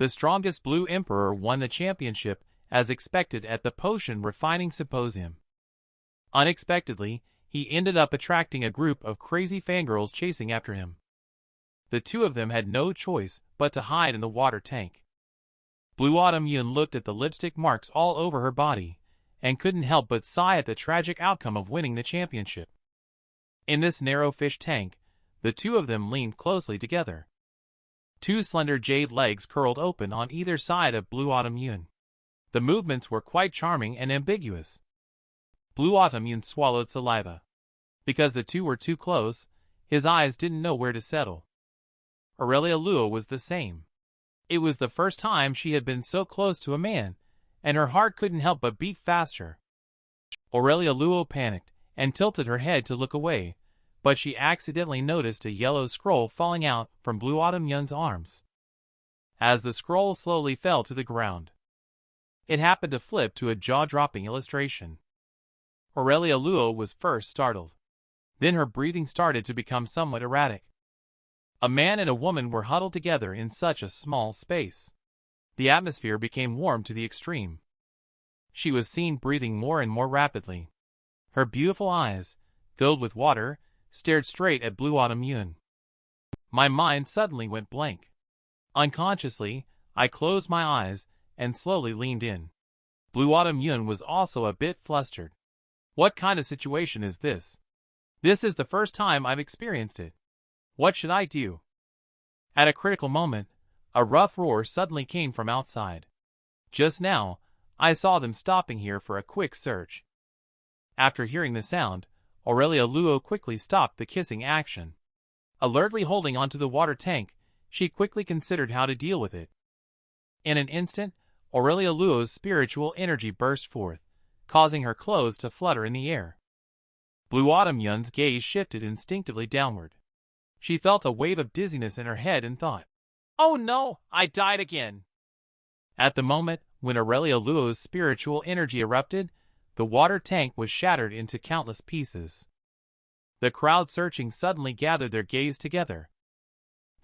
The strongest Blue Emperor won the championship as expected at the Potion Refining Symposium. Unexpectedly, he ended up attracting a group of crazy fangirls chasing after him. The two of them had no choice but to hide in the water tank. Blue Autumn Yun looked at the lipstick marks all over her body, and couldn't help but sigh at the tragic outcome of winning the championship. In this narrow fish tank, the two of them leaned closely together. Two slender jade legs curled open on either side of Blue Autumn Yun. The movements were quite charming and ambiguous. Blue Autumn Yun swallowed saliva. Because the two were too close, his eyes didn't know where to settle. Aurelia Luo was the same. It was the first time she had been so close to a man, and her heart couldn't help but beat faster. Aurelia Luo panicked and tilted her head to look away, but she accidentally noticed a yellow scroll falling out from Blue Autumn Yun's arms. As the scroll slowly fell to the ground, it happened to flip to a jaw-dropping illustration. Aurelia Luo was first startled. Then her breathing started to become somewhat erratic. A man and a woman were huddled together in such a small space. The atmosphere became warm to the extreme. She was seen breathing more and more rapidly. Her beautiful eyes, filled with water, stared straight at Blue Autumn Yun. My mind suddenly went blank. Unconsciously, I closed my eyes and slowly leaned in. Blue Autumn Yun was also a bit flustered. What kind of situation is this? This is the first time I've experienced it. What should I do? At a critical moment, a rough roar suddenly came from outside. Just now, I saw them stopping here for a quick search. After hearing the sound, Aurelia Luo quickly stopped the kissing action. Alertly holding onto the water tank, she quickly considered how to deal with it. In an instant, Aurelia Luo's spiritual energy burst forth, causing her clothes to flutter in the air. Blue Autumn Yun's gaze shifted instinctively downward. She felt a wave of dizziness in her head and thought, "Oh no, I died again." At the moment when Aurelia Luo's spiritual energy erupted, the water tank was shattered into countless pieces. The crowd searching suddenly gathered their gaze together.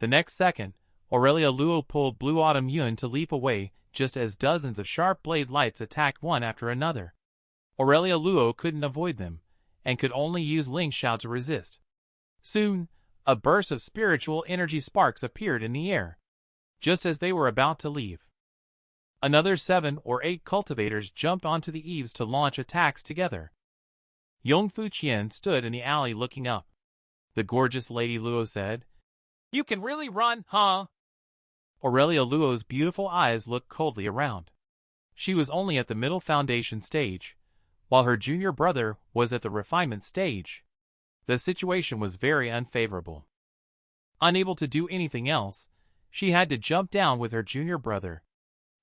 The next second, Aurelia Luo pulled Blue Autumn Yun to leap away just as dozens of sharp blade lights attacked one after another. Aurelia Luo couldn't avoid them, and could only use Ling Xiao to resist. Soon, a burst of spiritual energy sparks appeared in the air, just as they were about to leave. Another 7 or 8 cultivators jumped onto the eaves to launch attacks together. Yongfu Qian stood in the alley looking up. The gorgeous Lady Luo said, "You can really run, huh?" Aurelia Luo's beautiful eyes looked coldly around. She was only at the middle foundation stage, while her junior brother was at the refinement stage. The situation was very unfavorable. Unable to do anything else, she had to jump down with her junior brother.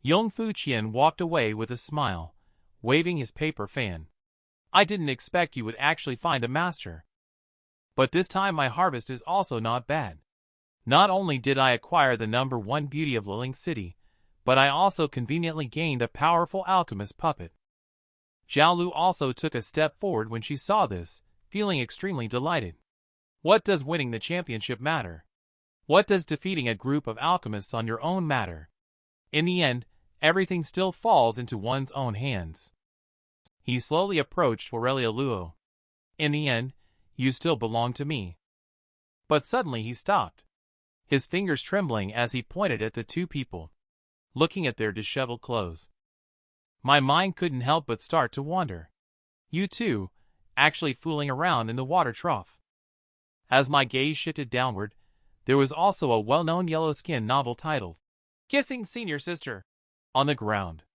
Yongfu Qian walked away with a smile, waving his paper fan. "I didn't expect you would actually find a master. But this time my harvest is also not bad. Not only did I acquire the #1 beauty of Liling City, but I also conveniently gained a powerful alchemist puppet." Zhao Lu also took a step forward when she saw this, feeling extremely delighted. What does winning the championship matter? What does defeating a group of alchemists on your own matter? In the end, everything still falls into one's own hands. He slowly approached Aurelia Luo. "In the end, you still belong to me." But suddenly he stopped, his fingers trembling as he pointed at the two people, looking at their disheveled clothes. My mind couldn't help but start to wander. You two, actually fooling around in the water trough. As my gaze shifted downward, there was also a well-known yellow-skinned novel titled, "Kissing Senior Sister," on the ground.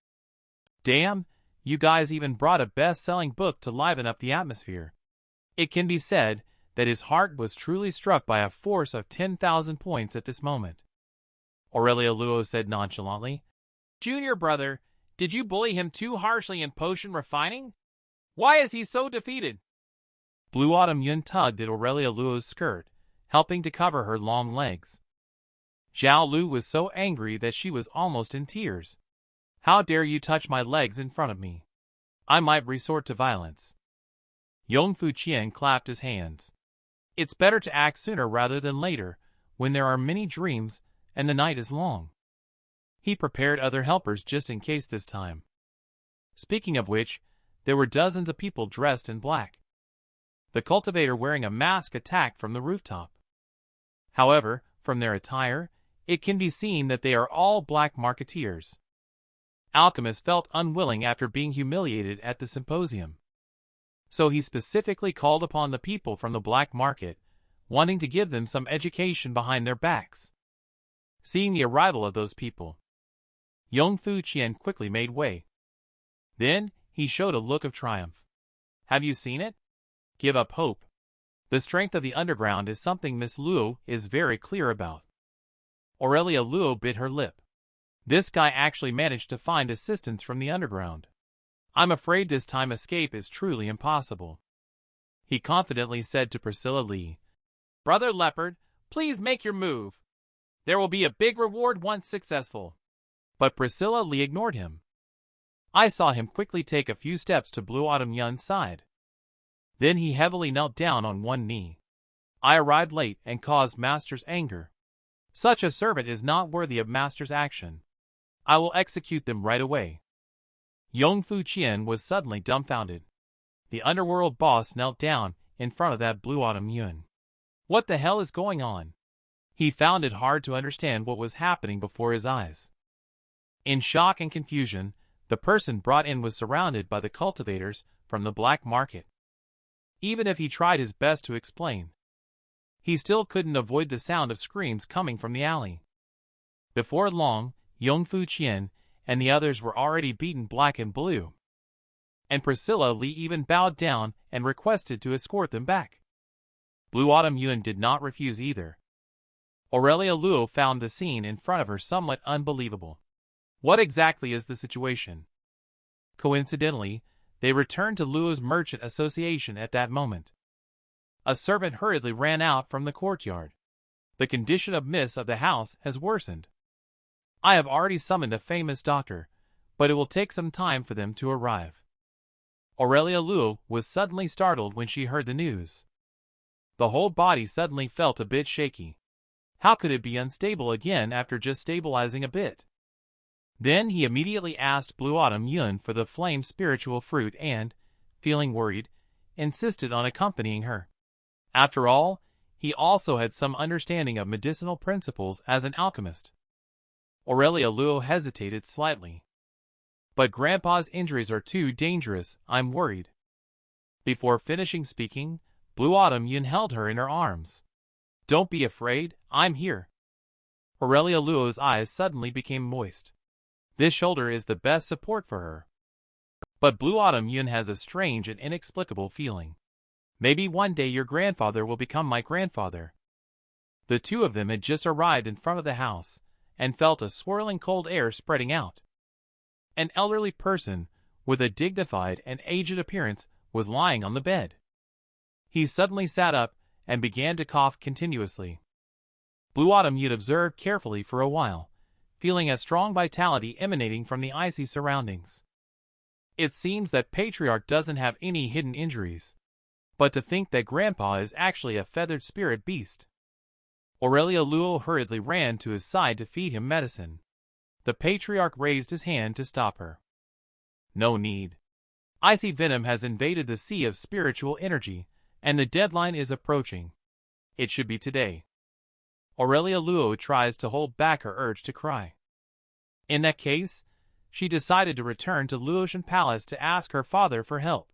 Damn, you guys even brought a best-selling book to liven up the atmosphere. It can be said that his heart was truly struck by a force of 10,000 points at this moment. Aurelia Luo said nonchalantly, "Junior brother, did you bully him too harshly in potion refining? Why is he so defeated?" Blue Autumn Yun tugged at Aurelia Luo's skirt, helping to cover her long legs. Zhao Lu was so angry that she was almost in tears. "How dare you touch my legs in front of me? I might resort to violence." Yongfu Qian clapped his hands. "It's better to act sooner rather than later, when there are many dreams and the night is long." He prepared other helpers just in case this time. Speaking of which, there were dozens of people dressed in black. The cultivator wearing a mask attacked from the rooftop. However, from their attire, it can be seen that they are all black marketeers. Alchemist felt unwilling after being humiliated at the symposium. So he specifically called upon the people from the black market, wanting to give them some education behind their backs. Seeing the arrival of those people, Yongfu Qian quickly made way. Then, he showed a look of triumph. Have you seen it? Give up hope. The strength of the underground is something Miss Luo is very clear about. Aurelia Luo bit her lip. This guy actually managed to find assistance from the underground. I'm afraid this time escape is truly impossible. He confidently said to Priscilla Lee, Brother Leopard, please make your move. There will be a big reward once successful. But Priscilla Lee ignored him. I saw him quickly take a few steps to Blue Autumn Yun's side. Then he heavily knelt down on one knee. I arrived late and caused Master's anger. Such a servant is not worthy of Master's action. I will execute them right away. Yongfu Qian was suddenly dumbfounded. The underworld boss knelt down in front of that Blue Autumn Yun. What the hell is going on? He found it hard to understand what was happening before his eyes. In shock and confusion, the person brought in was surrounded by the cultivators from the black market. Even if he tried his best to explain, he still couldn't avoid the sound of screams coming from the alley. Before long, Yongfu Qian and the others were already beaten black and blue. And Priscilla Lee even bowed down and requested to escort them back. Blue Autumn Yun did not refuse either. Aurelia Luo found the scene in front of her somewhat unbelievable. What exactly is the situation? Coincidentally, they returned to Luo's merchant association at that moment. A servant hurriedly ran out from the courtyard. The condition of mists of the house has worsened. I have already summoned a famous doctor, but it will take some time for them to arrive. Aurelia Luo was suddenly startled when she heard the news. The whole body suddenly felt a bit shaky. How could it be unstable again after just stabilizing a bit? Then he immediately asked Blue Autumn Yun for the flame spiritual fruit and, feeling worried, insisted on accompanying her. After all, he also had some understanding of medicinal principles as an alchemist. Aurelia Luo hesitated slightly. But Grandpa's injuries are too dangerous, I'm worried. Before finishing speaking, Blue Autumn Yun held her in her arms. Don't be afraid, I'm here. Aurelia Luo's eyes suddenly became moist. This shoulder is the best support for her. But Blue Autumn Yun has a strange and inexplicable feeling. Maybe one day your grandfather will become my grandfather. The two of them had just arrived in front of the house, and felt a swirling cold air spreading out. An elderly person, with a dignified and aged appearance, was lying on the bed. He suddenly sat up, and began to cough continuously. Blue Autumn Yun observed carefully for a while, feeling a strong vitality emanating from the icy surroundings. It seems that Patriarch doesn't have any hidden injuries. But to think that Grandpa is actually a feathered spirit beast. Aurelia Luo hurriedly ran to his side to feed him medicine. The Patriarch raised his hand to stop her. No need. Icy venom has invaded the sea of spiritual energy, and the deadline is approaching. It should be today. Aurelia Luo tries to hold back her urge to cry. In that case, she decided to return to Luotian Palace to ask her father for help.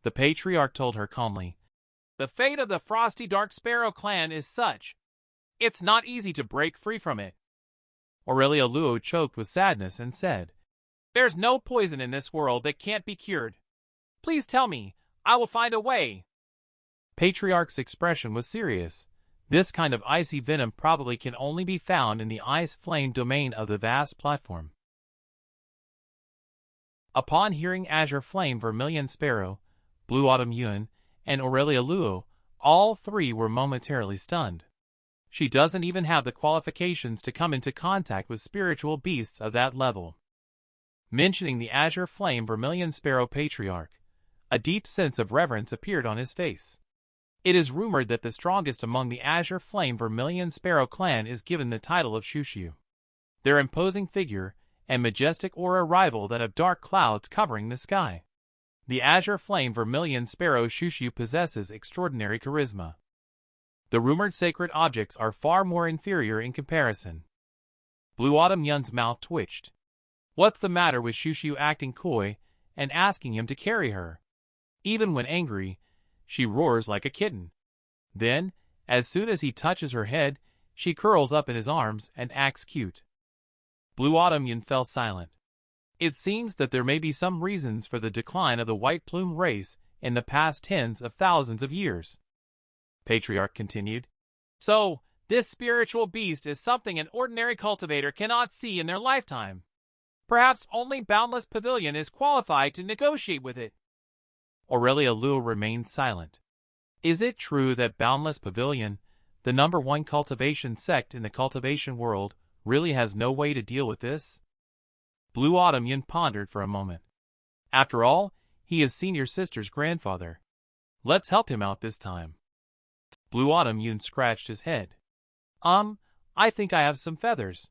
The Patriarch told her calmly, The fate of the Frosty Dark Sparrow clan is such. It's not easy to break free from it. Aurelia Luo choked with sadness and said, There's no poison in this world that can't be cured. Please tell me, I will find a way. Patriarch's expression was serious. This kind of icy venom probably can only be found in the ice flame domain of the vast platform. Upon hearing Azure Flame Vermilion Sparrow, Blue Autumn Yun, and Aurelia Luo, all three were momentarily stunned. She doesn't even have the qualifications to come into contact with spiritual beasts of that level. Mentioning the Azure Flame Vermilion Sparrow Patriarch, a deep sense of reverence appeared on his face. It is rumored that the strongest among the Azure Flame Vermilion Sparrow clan is given the title of Shushu. their imposing figure and majestic aura rival that of dark clouds covering the sky. The azure flame vermilion sparrow Shushu possesses extraordinary charisma. The rumored sacred objects are far more inferior in comparison. Blue Autumn Yun's mouth twitched. What's the matter with Shushu acting coy and asking him to carry her? Even when angry, she roars like a kitten. Then, as soon as he touches her head, she curls up in his arms and acts cute. Blue Autumn Yun fell silent. It seems that there may be some reasons for the decline of the white plume race in the past tens of thousands of years. Patriarch continued. So, this spiritual beast is something an ordinary cultivator cannot see in their lifetime. Perhaps only Boundless Pavilion is qualified to negotiate with it. Aurelia Luo remained silent. Is it true that Boundless Pavilion, the #1 cultivation sect in the cultivation world, really has no way to deal with this? Blue Autumn Yun pondered for a moment. After all, he is senior sister's grandfather. Let's help him out this time. Blue Autumn Yun scratched his head. I think I have some feathers.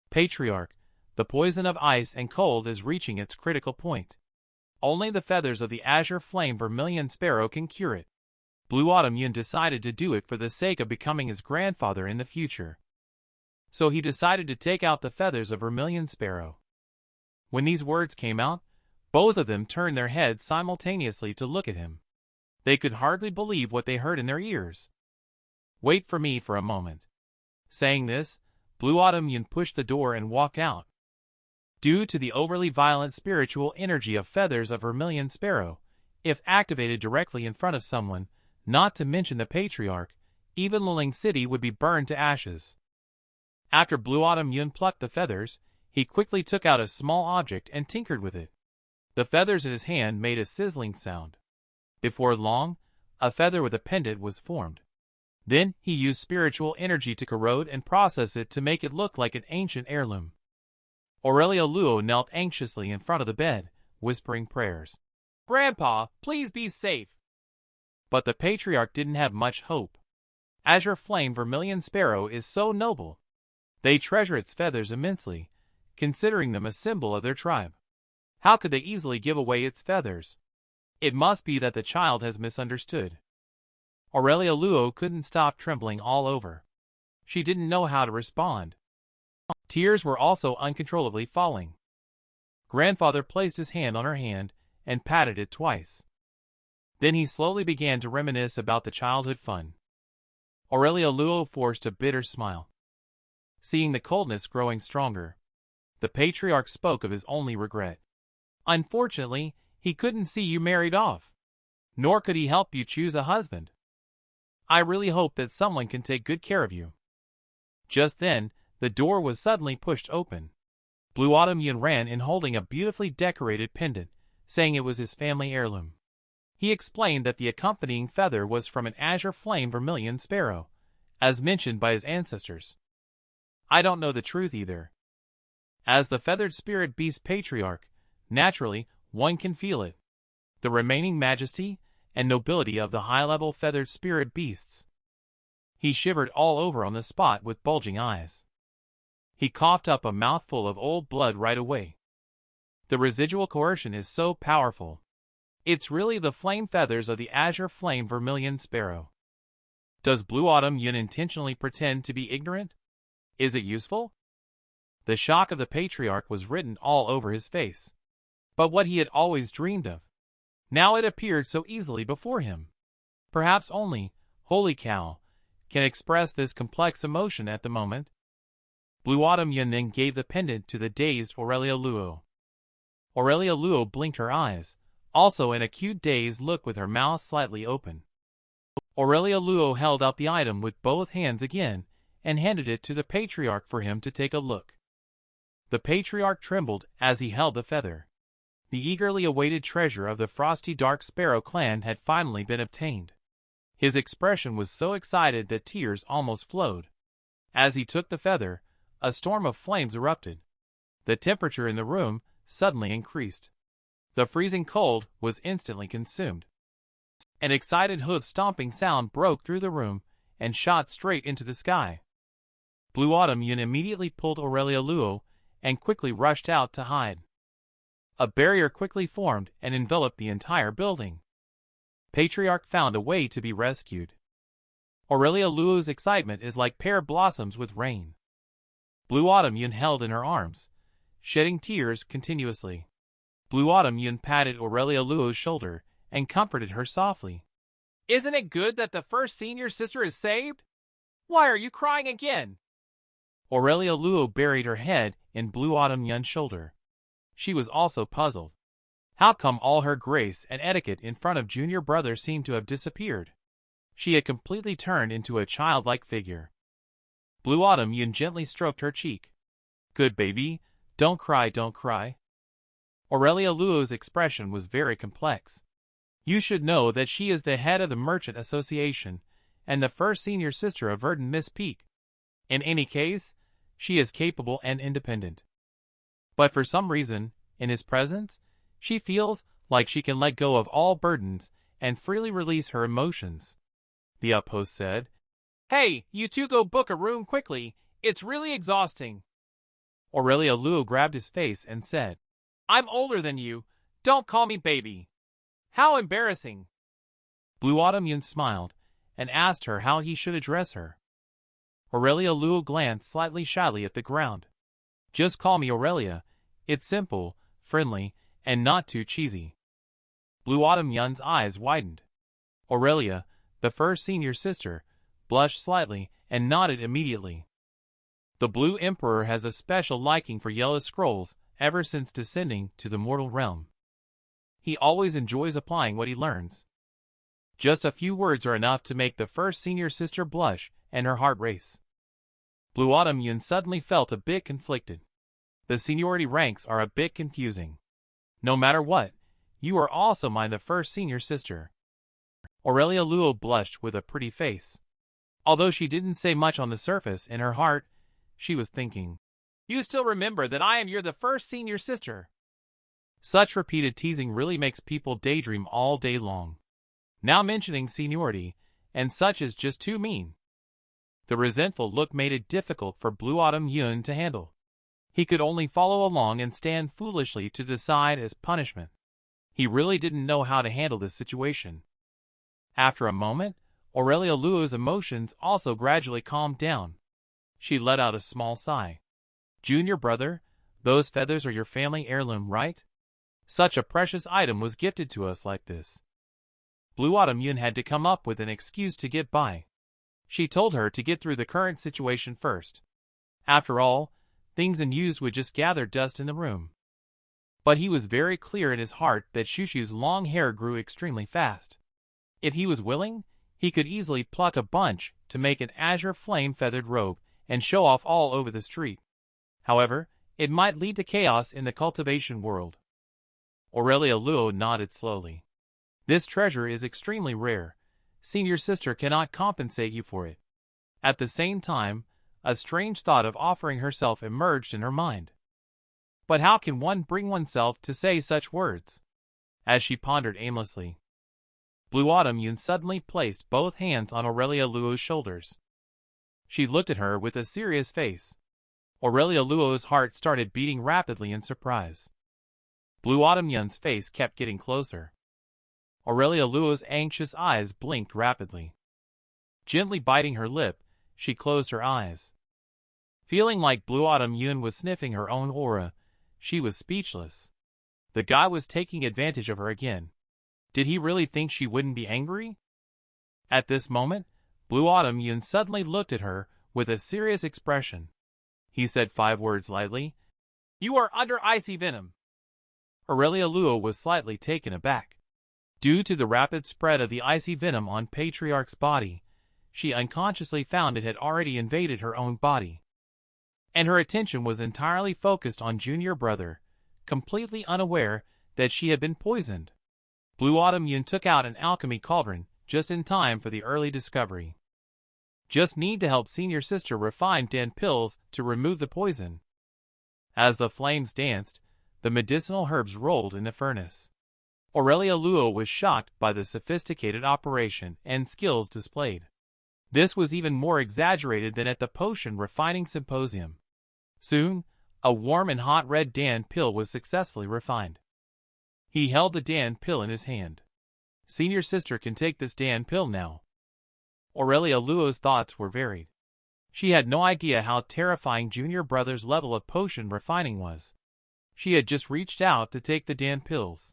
Patriarch, the poison of ice and cold is reaching its critical point. Only the feathers of the azure flame vermilion sparrow can cure it. Blue Autumn Yun decided to do it for the sake of becoming his grandfather in the future. So he decided to take out the feathers of vermilion sparrow. When these words came out, both of them turned their heads simultaneously to look at him. They could hardly believe what they heard in their ears. Wait for me for a moment. Saying this, Blue Autumn Yun pushed the door and walked out. Due to the overly violent spiritual energy of feathers of vermilion sparrow, if activated directly in front of someone, not to mention the Patriarch, even Liling City would be burned to ashes. After Blue Autumn Yun plucked the feathers, he quickly took out a small object and tinkered with it. The feathers in his hand made a sizzling sound. Before long, a feather with a pendant was formed. Then he used spiritual energy to corrode and process it to make it look like an ancient heirloom. Aurelia Luo knelt anxiously in front of the bed, whispering prayers. Grandpa, please be safe. But the Patriarch didn't have much hope. Azure Flame Vermilion Sparrow is so noble. They treasure its feathers immensely, considering them a symbol of their tribe. How could they easily give away its feathers? It must be that the child has misunderstood. Aurelia Luo couldn't stop trembling all over. She didn't know how to respond. Tears were also uncontrollably falling. Grandfather placed his hand on her hand and patted it twice. Then he slowly began to reminisce about the childhood fun. Aurelia Luo forced a bitter smile. Seeing the coldness growing stronger, the Patriarch spoke of his only regret. Unfortunately, he couldn't see you married off. Nor could he help you choose a husband. I really hope that someone can take good care of you. Just then, the door was suddenly pushed open. Blue Autumn Yun ran in holding a beautifully decorated pendant, saying it was his family heirloom. He explained that the accompanying feather was from an azure flame vermilion sparrow, as mentioned by his ancestors. I don't know the truth either. As the feathered spirit beast Patriarch, naturally, one can feel it. The remaining majesty and nobility of the high-level feathered spirit beasts. He shivered all over on the spot with bulging eyes. He coughed up a mouthful of old blood right away. The residual coercion is so powerful. It's really the flame feathers of the azure flame vermilion sparrow. Does Blue Autumn Yun intentionally pretend to be ignorant? Is it useful? The shock of the Patriarch was written all over his face. But what he had always dreamed of. Now it appeared so easily before him. Perhaps only, holy cow, can express this complex emotion at the moment. Blue Autumn Yun then gave the pendant to the dazed Aurelia Luo. Aurelia Luo blinked her eyes, also an acute dazed look with her mouth slightly open. Aurelia Luo held out the item with both hands again and handed it to the Patriarch for him to take a look. The Patriarch trembled as he held the feather. The eagerly awaited treasure of the frosty dark sparrow clan had finally been obtained. His expression was so excited that tears almost flowed. As he took the feather, a storm of flames erupted. The temperature in the room suddenly increased. The freezing cold was instantly consumed. An excited hoof-stomping sound broke through the room and shot straight into the sky. Blue Autumn Yun immediately pulled Aurelia Luo and quickly rushed out to hide. A barrier quickly formed and enveloped the entire building. Patriarch found a way to be rescued. Aurelia Luo's excitement is like pear blossoms with rain. Blue Autumn Yun held in her arms, shedding tears continuously. Blue Autumn Yun patted Aurelia Luo's shoulder and comforted her softly. "Isn't it good that the first senior sister is saved? Why are you crying again?" Aurelia Luo buried her head in Blue Autumn Yun's shoulder. She was also puzzled. How come all her grace and etiquette in front of junior brother seemed to have disappeared? She had completely turned into a childlike figure. Blue Autumn Yun gently stroked her cheek. "Good baby, don't cry, don't cry." Aurelia Luo's expression was very complex. You should know that she is the head of the Merchant Association and the first senior sister of Verdant Miss Peak. In any case, she is capable and independent. But for some reason, in his presence, she feels like she can let go of all burdens and freely release her emotions. The outpost said, "Hey, you two go book a room quickly. It's really exhausting." Aurelia Luo grabbed his face and said, "I'm older than you. Don't call me baby." "How embarrassing." Blue Autumn Yun smiled and asked her how he should address her. Aurelia Luo glanced slightly shyly at the ground. "Just call me Aurelia. It's simple, friendly, and not too cheesy." Blue Autumn Yun's eyes widened. Aurelia, the first senior sister, blushed slightly and nodded immediately. The Blue Emperor has a special liking for yellow scrolls ever since descending to the mortal realm. He always enjoys applying what he learns. Just a few words are enough to make the first senior sister blush and her heart race. Blue Autumn Yun suddenly felt a bit conflicted. The seniority ranks are a bit confusing. No matter what, you are also the first senior sister. Aurelia Luo blushed with a pretty face. Although she didn't say much on the surface, in her heart, she was thinking, "You still remember that I am the first senior sister." Such repeated teasing really makes people daydream all day long. Now mentioning seniority, and such is just too mean. The resentful look made it difficult for Blue Autumn Yun to handle. He could only follow along and stand foolishly to the side as punishment. He really didn't know how to handle this situation. After a moment, Aurelia Luo's emotions also gradually calmed down. She let out a small sigh. "Junior brother, those feathers are your family heirloom, right? Such a precious item was gifted to us like this." Blue Autumn Yun had to come up with an excuse to get by. She told her to get through the current situation first. After all, things unused would just gather dust in the room. But he was very clear in his heart that Shushu's long hair grew extremely fast. If he was willing, he could easily pluck a bunch to make an azure flame-feathered robe and show off all over the street. However, it might lead to chaos in the cultivation world. Aurelia Luo nodded slowly. "This treasure is extremely rare. Senior sister cannot compensate you for it." At the same time, a strange thought of offering herself emerged in her mind. But how can one bring oneself to say such words? As she pondered aimlessly, Blue Autumn Yun suddenly placed both hands on Aurelia Luo's shoulders. She looked at her with a serious face. Aurelia Luo's heart started beating rapidly in surprise. Blue Autumn Yun's face kept getting closer. Aurelia Luo's anxious eyes blinked rapidly. Gently biting her lip, she closed her eyes. Feeling like Blue Autumn Yun was sniffing her own aura, she was speechless. The guy was taking advantage of her again. Did he really think she wouldn't be angry? At this moment, Blue Autumn Yun suddenly looked at her with a serious expression. He said 5 words lightly. "You are under icy venom." Aurelia Luo was slightly taken aback. Due to the rapid spread of the icy venom on Patriarch's body, she unconsciously found it had already invaded her own body. And her attention was entirely focused on junior brother, completely unaware that she had been poisoned. Blue Autumn Yun took out an alchemy cauldron just in time for the early discovery. Just need to help senior sister refine 10 pills to remove the poison. As the flames danced, the medicinal herbs rolled in the furnace. Aurelia Luo was shocked by the sophisticated operation and skills displayed. This was even more exaggerated than at the potion refining symposium. Soon, a warm and hot red Dan pill was successfully refined. He held the Dan pill in his hand. Senior sister can take this Dan pill now. Aurelia Luo's thoughts were varied. She had no idea how terrifying junior brother's level of potion refining was. She had just reached out to take the Dan pills.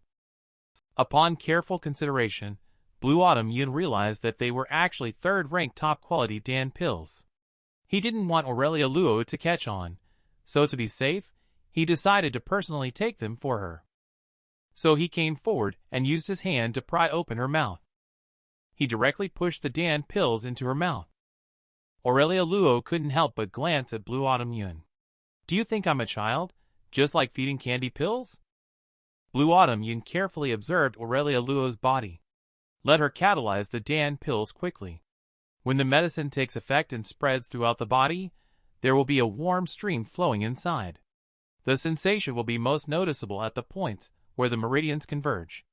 Upon careful consideration, Blue Autumn Yun realized that they were actually third-ranked top-quality Dan pills. He didn't want Aurelia Luo to catch on, so to be safe, he decided to personally take them for her. So he came forward and used his hand to pry open her mouth. He directly pushed the Dan pills into her mouth. Aurelia Luo couldn't help but glance at Blue Autumn Yun. "Do you think I'm a child, just like feeding candy pills?" Blue Autumn Yun carefully observed Aurelia Luo's body. Let her catalyze the Dan pills quickly. When the medicine takes effect and spreads throughout the body, there will be a warm stream flowing inside. The sensation will be most noticeable at the points where the meridians converge.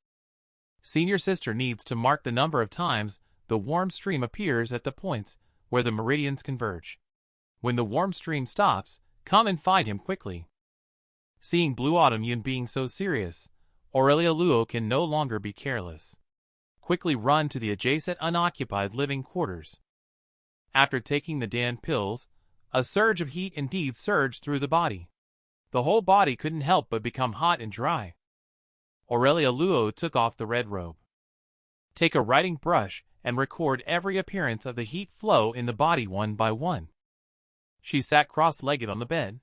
Senior sister needs to mark the number of times the warm stream appears at the points where the meridians converge. When the warm stream stops, come and find him quickly. Seeing Blue Autumn Yun being so serious, Aurelia Luo can no longer be careless. Quickly run to the adjacent unoccupied living quarters. After taking the Dan pills, a surge of heat indeed surged through the body. The whole body couldn't help but become hot and dry. Aurelia Luo took off the red robe. Take a writing brush and record every appearance of the heat flow in the body one by one. She sat cross-legged on the bed,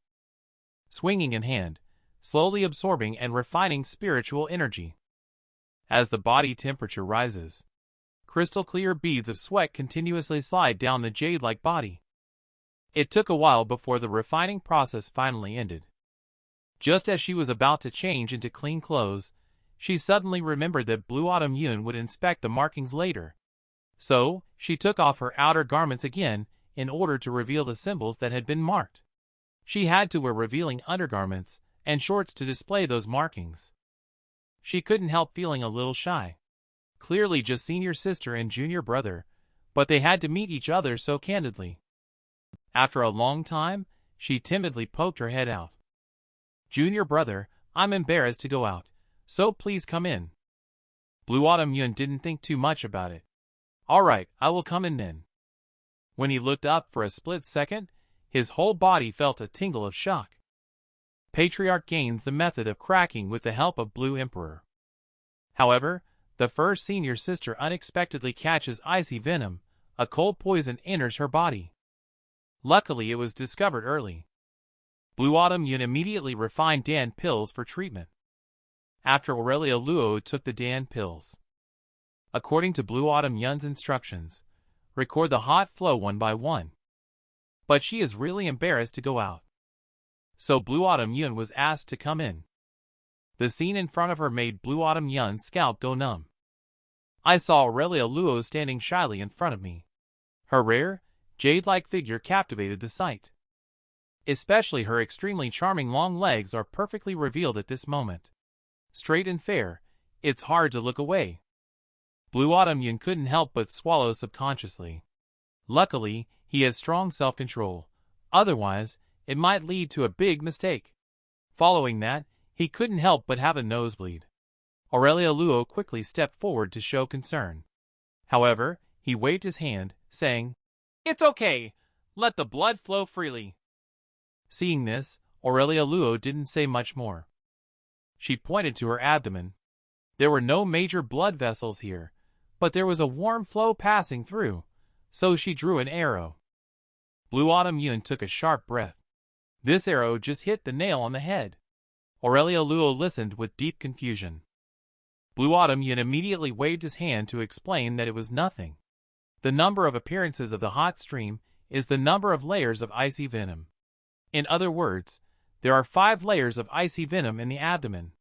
swinging in hand, slowly absorbing and refining spiritual energy. As the body temperature rises, crystal-clear beads of sweat continuously slide down the jade-like body. It took a while before the refining process finally ended. Just as she was about to change into clean clothes, she suddenly remembered that Blue Autumn Yun would inspect the markings later. So, she took off her outer garments again in order to reveal the symbols that had been marked. She had to wear revealing undergarments and shorts to display those markings. She couldn't help feeling a little shy. Clearly just senior sister and junior brother, but they had to meet each other so candidly. After a long time, she timidly poked her head out. "Junior brother, I'm embarrassed to go out, so please come in." Blue Autumn Yun didn't think too much about it. "All right, I will come in then." When he looked up for a split second, his whole body felt a tingle of shock. Patriarch gains the method of cracking with the help of Blue Emperor. However, the first senior sister unexpectedly catches icy venom, a cold poison enters her body. Luckily it was discovered early. Blue Autumn Yun immediately refined Dan pills for treatment. After Aurelia Luo took the Dan pills. According to Blue Autumn Yun's instructions, record the hot flow one by one. But she is really embarrassed to go out. So Blue Autumn Yun was asked to come in. The scene in front of her made Blue Autumn Yun's scalp go numb. I saw Aurelia Luo standing shyly in front of me. Her rare, jade-like figure captivated the sight. Especially her extremely charming long legs are perfectly revealed at this moment. Straight and fair, it's hard to look away. Blue Autumn Yun couldn't help but swallow subconsciously. Luckily, he has strong self-control. Otherwise, it might lead to a big mistake. Following that, he couldn't help but have a nosebleed. Aurelia Luo quickly stepped forward to show concern. However, he waved his hand, saying, "It's okay. Let the blood flow freely." Seeing this, Aurelia Luo didn't say much more. She pointed to her abdomen. There were no major blood vessels here, but there was a warm flow passing through, so she drew an arrow. Blue Autumn Yun took a sharp breath. This arrow just hit the nail on the head. Aurelia Luo listened with deep confusion. Blue Autumn Yun immediately waved his hand to explain that it was nothing. The number of appearances of the hot stream is the number of layers of icy venom. In other words, there are 5 layers of icy venom in the abdomen.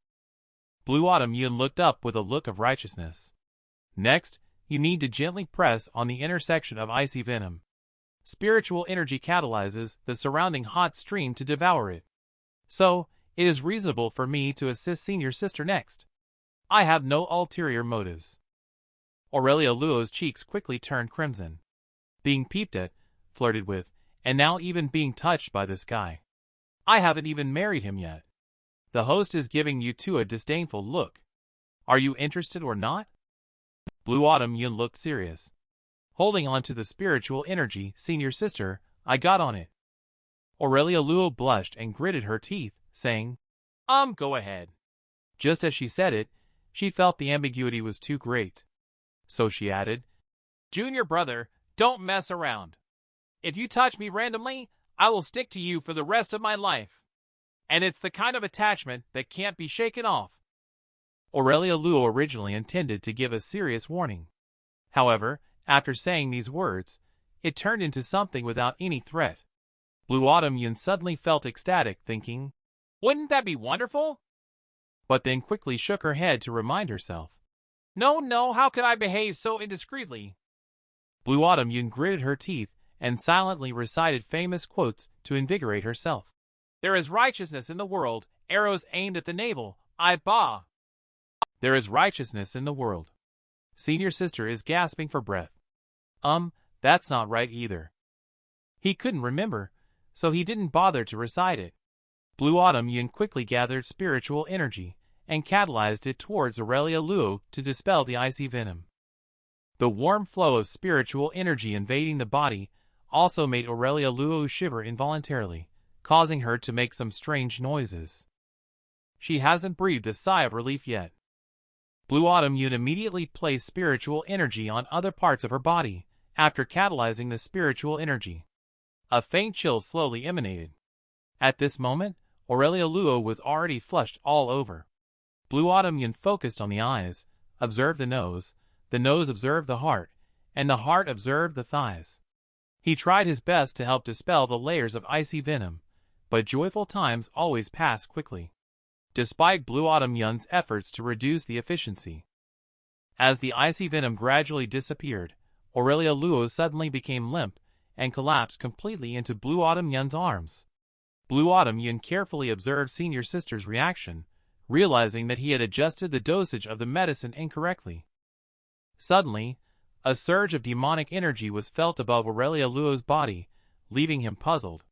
Blue Autumn Yun looked up with a look of righteousness. Next, you need to gently press on the intersection of icy venom. Spiritual energy catalyzes the surrounding hot stream to devour it. So, it is reasonable for me to assist senior sister next. I have no ulterior motives. Aurelia Luo's cheeks quickly turned crimson. being peeped at, flirted with, and now even being touched by this guy. I haven't even married him yet. The host is giving you two a disdainful look. Are you interested or not? Blue Autumn Yun looked serious. Holding on to the spiritual energy, senior sister, I got on it. Aurelia Luo blushed and gritted her teeth, saying, Go ahead. Just as she said it, she felt the ambiguity was too great. So she added, Junior brother, don't mess around. If you touch me randomly, I will stick to you for the rest of my life. And it's the kind of attachment that can't be shaken off. Aurelia Luo originally intended to give a serious warning. However, after saying these words, it turned into something without any threat. Blue Autumn Yun suddenly felt ecstatic, thinking, Wouldn't that be wonderful? But then quickly shook her head to remind herself. No, how could I behave so indiscreetly? Blue Autumn Yun gritted her teeth and silently recited famous quotes to invigorate herself. There is righteousness in the world, arrows aimed at the navel, I bah. There is righteousness in the world. Senior sister is gasping for breath. That's not right either. He couldn't remember, so he didn't bother to recite it. Blue Autumn Yun quickly gathered spiritual energy and catalyzed it towards Aurelia Luo to dispel the icy venom. The warm flow of spiritual energy invading the body also made Aurelia Luo shiver involuntarily, causing her to make some strange noises. She hasn't breathed a sigh of relief yet. Blue Autumn Yun immediately placed spiritual energy on other parts of her body, after catalyzing the spiritual energy. A faint chill slowly emanated. At this moment, Aurelia Luo was already flushed all over. Blue Autumn Yun focused on the eyes, observed the nose observed the heart, and the heart observed the thighs. He tried his best to help dispel the layers of icy venom, but joyful times always pass quickly. Despite Blue Autumn Yun's efforts to reduce the efficiency. As the icy venom gradually disappeared, Aurelia Luo suddenly became limp and collapsed completely into Blue Autumn Yun's arms. Blue Autumn Yun carefully observed senior sister's reaction, realizing that he had adjusted the dosage of the medicine incorrectly. Suddenly, a surge of demonic energy was felt above Aurelia Luo's body, leaving him puzzled.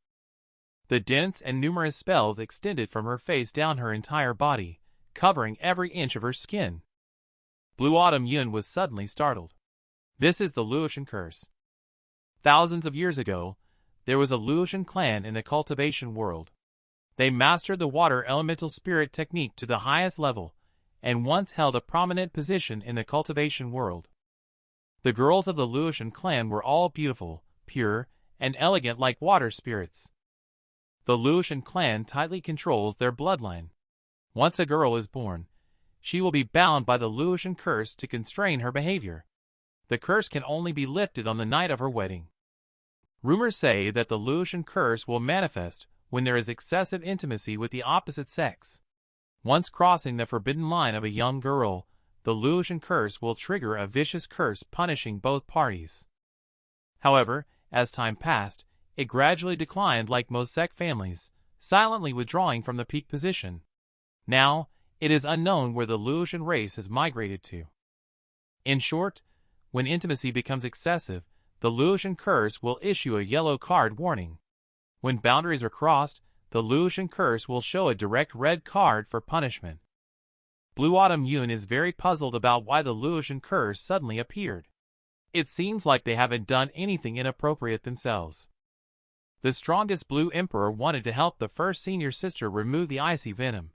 The dense and numerous spells extended from her face down her entire body, covering every inch of her skin. Blue Autumn Yun was suddenly startled. This is the Luotian curse. Thousands of years ago, there was a Luotian clan in the Cultivation World. They mastered the water elemental spirit technique to the highest level, and once held a prominent position in the Cultivation World. The girls of the Luotian clan were all beautiful, pure, and elegant like water spirits. The Luotian clan tightly controls their bloodline. Once a girl is born, she will be bound by the Luotian curse to constrain her behavior. The curse can only be lifted on the night of her wedding. Rumors say that the Luotian curse will manifest when there is excessive intimacy with the opposite sex. Once crossing the forbidden line of a young girl, the Luotian curse will trigger a vicious curse punishing both parties. However, as time passed, it gradually declined like most sect families, silently withdrawing from the peak position. Now, it is unknown where the Luotian race has migrated to. In short, when intimacy becomes excessive, the Luotian curse will issue a yellow card warning. When boundaries are crossed, the Luotian curse will show a direct red card for punishment. Blue Autumn Yun is very puzzled about why the Luotian curse suddenly appeared. It seems like they haven't done anything inappropriate themselves. The strongest Blue Emperor wanted to help the first senior sister remove the icy venom.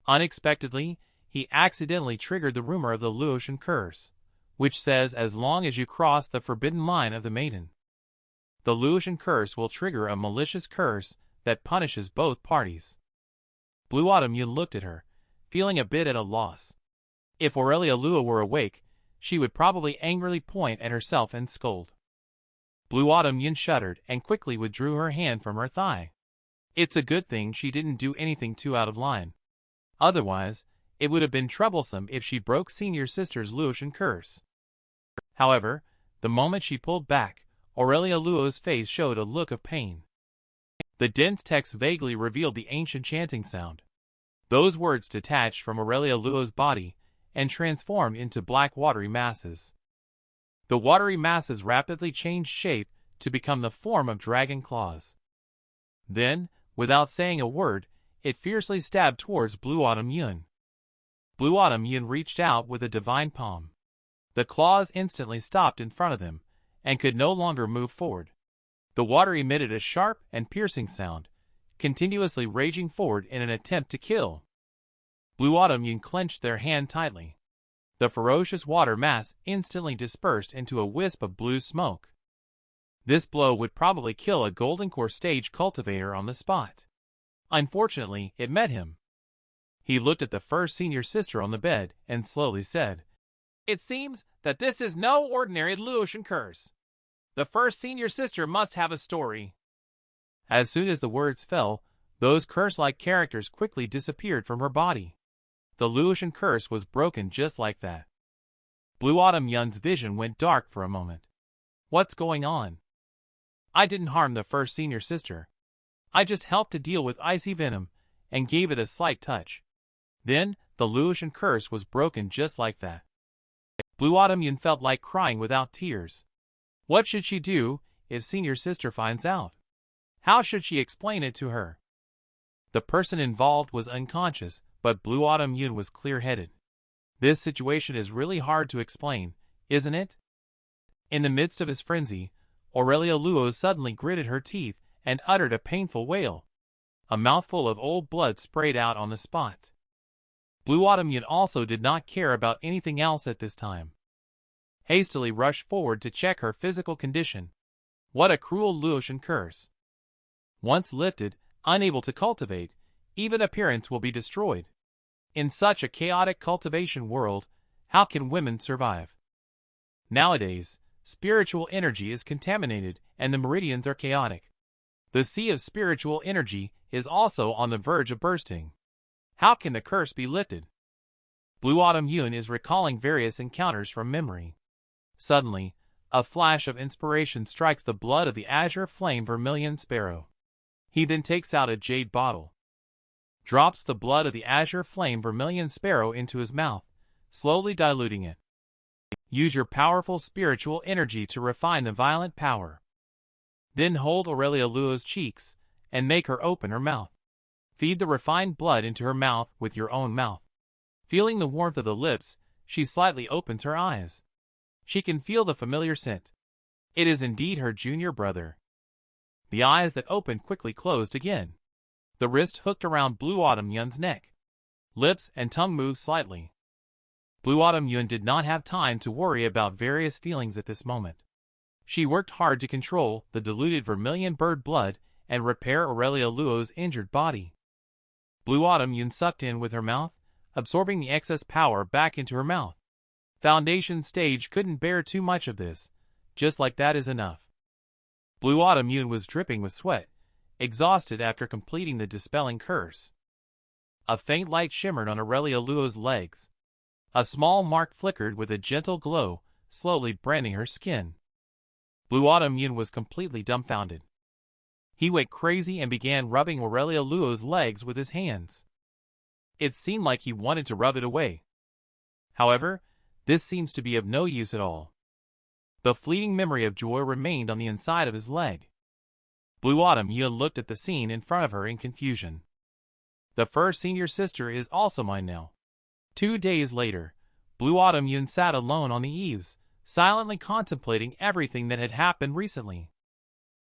Unexpectedly, he accidentally triggered the rumor of the Luotian curse, which says as long as you cross the forbidden line of the maiden. The Luotian curse will trigger a malicious curse that punishes both parties. Blue Autumn Yun looked at her, feeling a bit at a loss. If Aurelia Luo were awake, she would probably angrily point at herself and scold. Blue Autumn Yun shuddered and quickly withdrew her hand from her thigh. It's a good thing she didn't do anything too out of line. Otherwise, it would have been troublesome if she broke senior sister's Luotian curse. However, the moment she pulled back, Aurelia Luo's face showed a look of pain. The dense text vaguely revealed the ancient chanting sound. Those words detached from Aurelia Luo's body and transformed into black watery masses. The watery masses rapidly changed shape to become the form of dragon claws. Then, without saying a word, it fiercely stabbed towards Blue Autumn Yun. Blue Autumn Yun reached out with a divine palm. The claws instantly stopped in front of them, and could no longer move forward. The water emitted a sharp and piercing sound, continuously raging forward in an attempt to kill. Blue Autumn Yun clenched their hand tightly. The ferocious water mass instantly dispersed into a wisp of blue smoke. This blow would probably kill a Golden Core stage cultivator on the spot. Unfortunately, it met him. He looked at the first senior sister on the bed and slowly said, "It seems that this is no ordinary Luotian curse. The first senior sister must have a story." As soon as the words fell, those curse-like characters quickly disappeared from her body. The Luotian curse was broken just like that. Blue Autumn Yun's vision went dark for a moment. What's going on? I didn't harm the first senior sister. I just helped to deal with icy venom and gave it a slight touch. Then, the Luotian curse was broken just like that. Blue Autumn Yun felt like crying without tears. What should she do if senior sister finds out? How should she explain it to her? The person involved was unconscious, but Blue Autumn Yun was clear-headed. This situation is really hard to explain, isn't it? In the midst of his frenzy, Aurelia Luo suddenly gritted her teeth and uttered a painful wail. A mouthful of old blood sprayed out on the spot. Blue Autumn Yun also did not care about anything else at this time. Hastily rushed forward to check her physical condition. What a cruel Luotian curse. Once lifted, unable to cultivate, even appearance will be destroyed. In such a chaotic cultivation world, how can women survive? Nowadays, spiritual energy is contaminated and the meridians are chaotic. The sea of spiritual energy is also on the verge of bursting. How can the curse be lifted? Blue Autumn Yun is recalling various encounters from memory. Suddenly, a flash of inspiration strikes the blood of the azure flame vermilion sparrow. He then takes out a jade bottle, drops the blood of the azure flame vermilion sparrow into his mouth, slowly diluting it. Use your powerful spiritual energy to refine the violent power. Then hold Aurelia Luo's cheeks and make her open her mouth. Feed the refined blood into her mouth with your own mouth. Feeling the warmth of the lips, she slightly opens her eyes. She can feel the familiar scent. It is indeed her junior brother. The eyes that opened quickly closed again. The wrist hooked around Blue Autumn Yun's neck. Lips and tongue moved slightly. Blue Autumn Yun did not have time to worry about various feelings at this moment. She worked hard to control the diluted vermilion bird blood and repair Aurelia Luo's injured body. Blue Autumn Yun sucked in with her mouth, absorbing the excess power back into her mouth. Foundation stage couldn't bear too much of this. Just like that is enough. Blue Autumn Yun was dripping with sweat, exhausted after completing the dispelling curse. A faint light shimmered on Aurelia Luo's legs. A small mark flickered with a gentle glow, slowly branding her skin. Blue Autumn Yun was completely dumbfounded. He went crazy and began rubbing Aurelia Luo's legs with his hands. It seemed like he wanted to rub it away. However, this seems to be of no use at all. The fleeting memory of joy remained on the inside of his leg. Blue Autumn Yun looked at the scene in front of her in confusion. The first senior sister is also mine now. 2 days later, Blue Autumn Yun sat alone on the eaves, silently contemplating everything that had happened recently.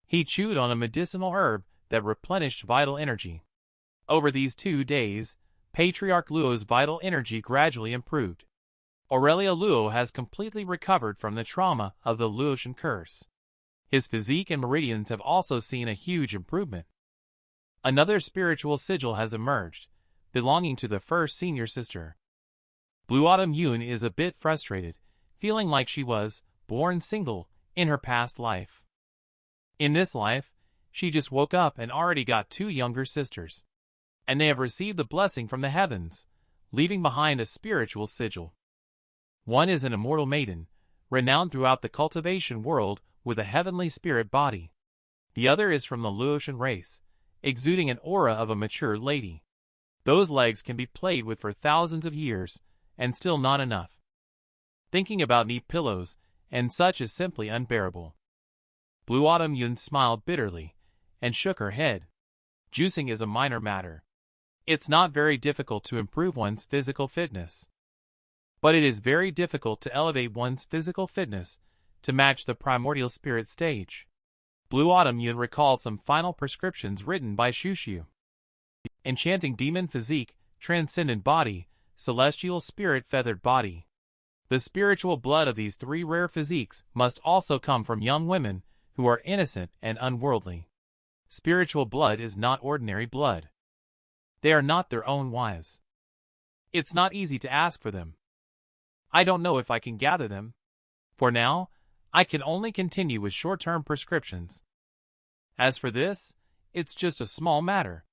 He chewed on a medicinal herb that replenished vital energy. Over these 2 days, Patriarch Luo's vital energy gradually improved. Aurelia Luo has completely recovered from the trauma of the Luotian curse. His physique and meridians have also seen a huge improvement. Another spiritual sigil has emerged, belonging to the first senior sister. Blue Autumn Yun is a bit frustrated, feeling like she was born single in her past life. In this life, she just woke up and already got 2 younger sisters. And they have received the blessing from the heavens, leaving behind a spiritual sigil. One is an immortal maiden, renowned throughout the cultivation world with a heavenly spirit body. The other is from the Luotian race, exuding an aura of a mature lady. Those legs can be played with for thousands of years, and still not enough. Thinking about neat pillows and such is simply unbearable. Blue Autumn Yun smiled bitterly and shook her head. Juicing is a minor matter. It's not very difficult to improve one's physical fitness. But it is very difficult to elevate one's physical fitness to match the primordial spirit stage. Blue Autumn Yun recalled some final prescriptions written by Shushu. Enchanting demon physique, transcendent body, celestial spirit feathered body. The spiritual blood of these three rare physiques must also come from young women who are innocent and unworldly. Spiritual blood is not ordinary blood. They are not their own wives. It's not easy to ask for them. I don't know if I can gather them. For now, I can only continue with short-term prescriptions. As for this, it's just a small matter.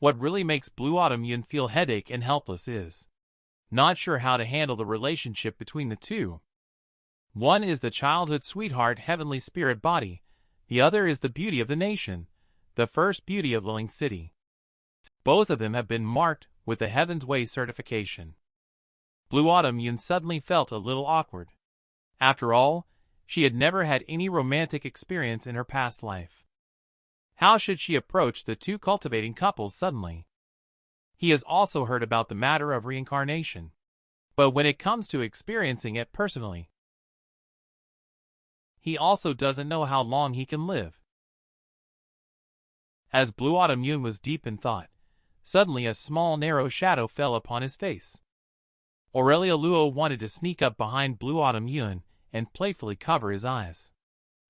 What really makes Blue Autumn Yun feel headache and helpless is not sure how to handle the relationship between the two. One is the childhood sweetheart heavenly spirit body, the other is the beauty of the nation, the first beauty of Liling City. Both of them have been marked with the Heaven's Way certification. Blue Autumn Yun suddenly felt a little awkward. After all, she had never had any romantic experience in her past life. How should she approach the two cultivating couples suddenly? He has also heard about the matter of reincarnation. But when it comes to experiencing it personally, he also doesn't know how long he can live. As Blue Autumn Yun was deep in thought, suddenly a small narrow shadow fell upon his face. Aurelia Luo wanted to sneak up behind Blue Autumn Yun and playfully cover his eyes.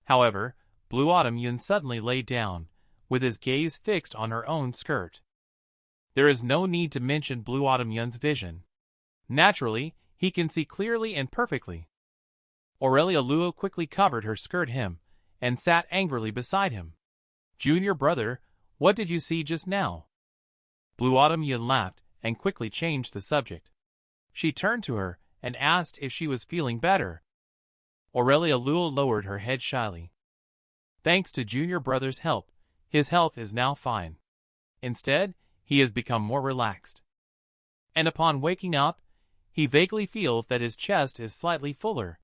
However, Blue Autumn Yun suddenly lay down, with his gaze fixed on her own skirt. There is no need to mention Blue Autumn Yun's vision. Naturally, he can see clearly and perfectly. Aurelia Luo quickly covered her skirt hem, and sat angrily beside him. "Junior brother, what did you see just now?" Blue Autumn Yun laughed and quickly changed the subject. She turned to her and asked if she was feeling better. Aurelia Luo lowered her head shyly. Thanks to Junior brother's help, his health is now fine. Instead, he has become more relaxed. And upon waking up, he vaguely feels that his chest is slightly fuller.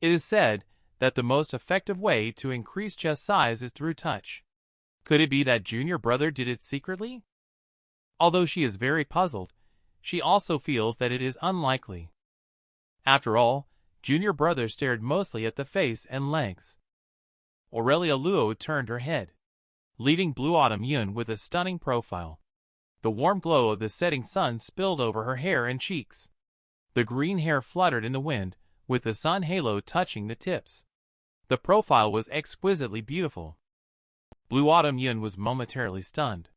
It is said that the most effective way to increase chest size is through touch. Could it be that Junior brother did it secretly? Although she is very puzzled, she also feels that it is unlikely. After all, Junior brother stared mostly at the face and legs. Aurelia Luo turned her head, leaving Blue Autumn Yun with a stunning profile. The warm glow of the setting sun spilled over her hair and cheeks. The green hair fluttered in the wind, with the sun halo touching the tips. The profile was exquisitely beautiful. Blue Autumn Yun was momentarily stunned.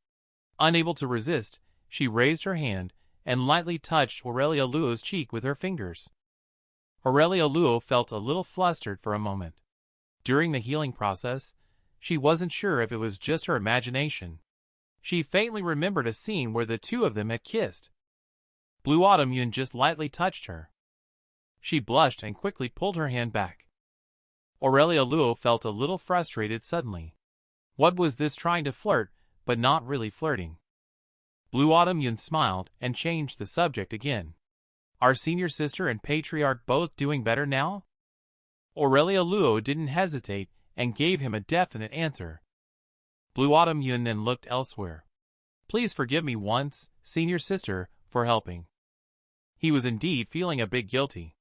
Unable to resist, she raised her hand and lightly touched Aurelia Luo's cheek with her fingers. Aurelia Luo felt a little flustered for a moment. During the healing process, she wasn't sure if it was just her imagination. She faintly remembered a scene where the two of them had kissed. Blue Autumn Yun just lightly touched her. She blushed and quickly pulled her hand back. Aurelia Luo felt a little frustrated suddenly. What was this trying to flirt, but not really flirting? Blue Autumn Yun smiled and changed the subject again. Are senior sister and patriarch both doing better now? Aurelia Luo didn't hesitate and gave him a definite answer. Blue Autumn Yun then looked elsewhere. Please forgive me once, senior sister, for helping. He was indeed feeling a bit guilty.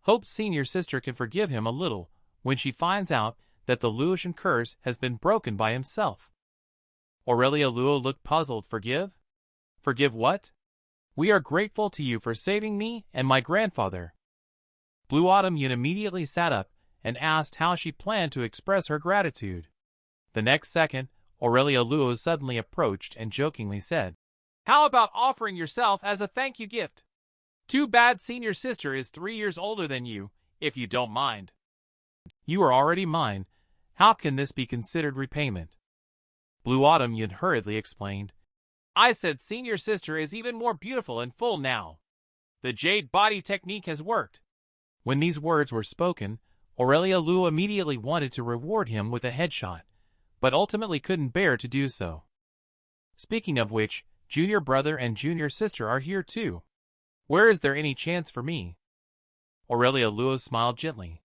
Hopes senior sister can forgive him a little when she finds out that the Luotian curse has been broken by himself. Aurelia Luo looked puzzled. Forgive? Forgive what? We are grateful to you for saving me and my grandfather. Blue Autumn Yun immediately sat up and asked how she planned to express her gratitude. The next second, Aurelia Luo suddenly approached and jokingly said, "How about offering yourself as a thank you gift? Too bad senior sister is 3 years older than you, if you don't mind." "You are already mine. How can this be considered repayment?" Blue Autumn Yun hurriedly explained. "I said senior sister is even more beautiful and full now. The jade body technique has worked." When these words were spoken, Aurelia Luo immediately wanted to reward him with a headshot, but ultimately couldn't bear to do so. Speaking of which, junior brother and junior sister are here too. Where is there any chance for me? Aurelia Luo smiled gently.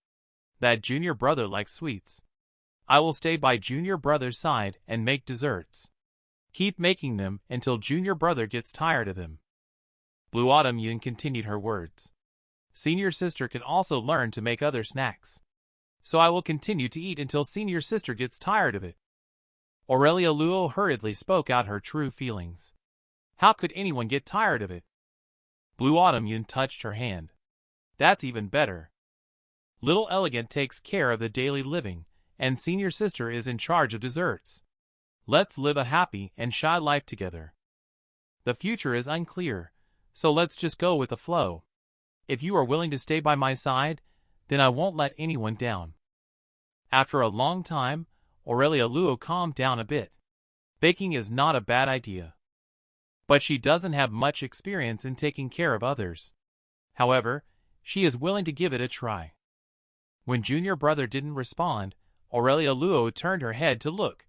That junior brother likes sweets. I will stay by junior brother's side and make desserts. Keep making them until junior brother gets tired of them. Blue Autumn Yun continued her words. Senior sister can also learn to make other snacks. So I will continue to eat until senior sister gets tired of it. Aurelia Luo hurriedly spoke out her true feelings. How could anyone get tired of it? Blue Autumn Yun touched her hand. That's even better. Little Elegant takes care of the daily living, and senior sister is in charge of desserts. Let's live a happy and shy life together. The future is unclear, so let's just go with the flow. If you are willing to stay by my side, then I won't let anyone down. After a long time, Aurelia Luo calmed down a bit. Baking is not a bad idea. But she doesn't have much experience in taking care of others. However, she is willing to give it a try. When junior brother didn't respond, Aurelia Luo turned her head to look,